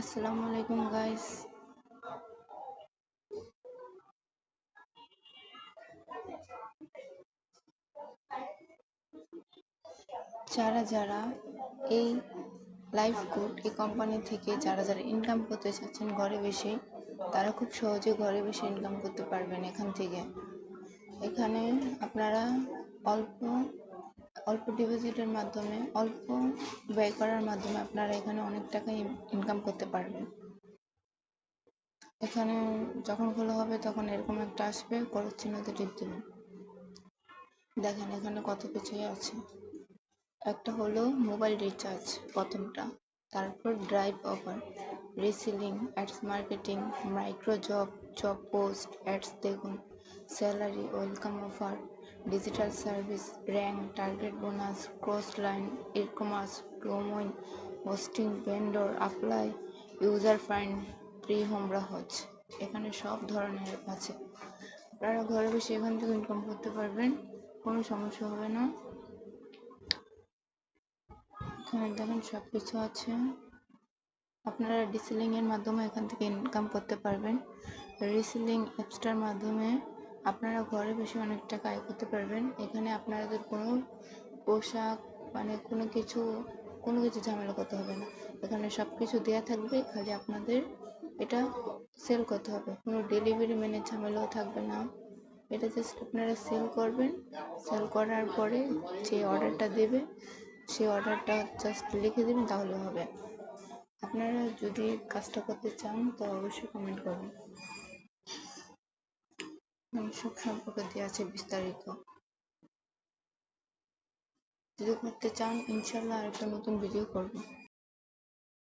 আসসালামু আলাইকুম গাইস। যারা যারা এই লাইফ গুড এই কোম্পানি থেকে যারা যারা ইনকাম করতে চাচ্ছেন ঘরে বসে, তারা খুব সহজে ঘরে বসে ইনকাম করতে পারবেন এখান থেকে। এখানে আপনারা অল্প অল্প ডিপোজিটের মাধ্যমে, অল্প ব্যয় করার মাধ্যমে আপনারা এখানে অনেক টাকা ইনকাম করতে পারবেন। এখানে যখন খোলা হবে তখন এরকম একটা আসবে, ক্রস চিহ্নতে টিপ দেবেন। দেখেন এখানে কত কিছুই আছে। একটা হলো মোবাইল রিচার্জ প্রথমটা, তারপর drive offer, reselling, ads marketing, micro job, job post, ads দেখুন, salary, welcome offer, digital service, rank, target bonus, cross line, e commerce, domain hosting, vendor, apply, user find, প্রি হোমরা হজ। এখানে সব ধরনের আছে। আপনারা ঘরে বসে এখান থেকে ইনকাম করতে পারবেন, কোনো সমস্যা হবে না। এখানে দেখেন সবকিছু আছে। আপনারা রিসেলিং এর মাধ্যমে এখান থেকে ইনকাম করতে পারবেন। রিসেলিং অ্যাপসটার মাধ্যমে আপনারা ঘরে বসে অনেক টাকা আয় করতে পারবেন। এখানে আপনাদের কোনো পোশাক মানে কোনো কিছু ঝামেলা করতে হবে না। এখানে সবকিছু দেয়া থাকবে, খালি আপনাদের এটা সেল করতে হবে। কোনো ডেলিভারি ম্যানের ঝামেলাও থাকবে না। এটা জাস্ট আপনারা সেল করবেন। সেল করার পরে যে অর্ডারটা দেবে সেই অর্ডারটা জাস্ট লিখে দেবেন, তাহলে হবে। আপনারা যদি কাজটা করতে চান তো অবশ্যই কমেন্ট করবেন। সব সম্পর্কে দেওয়া আছে বিস্তারিত। যদি করতে চান ইনশাল্লাহ আরেকটা নতুন ভিডিও করব।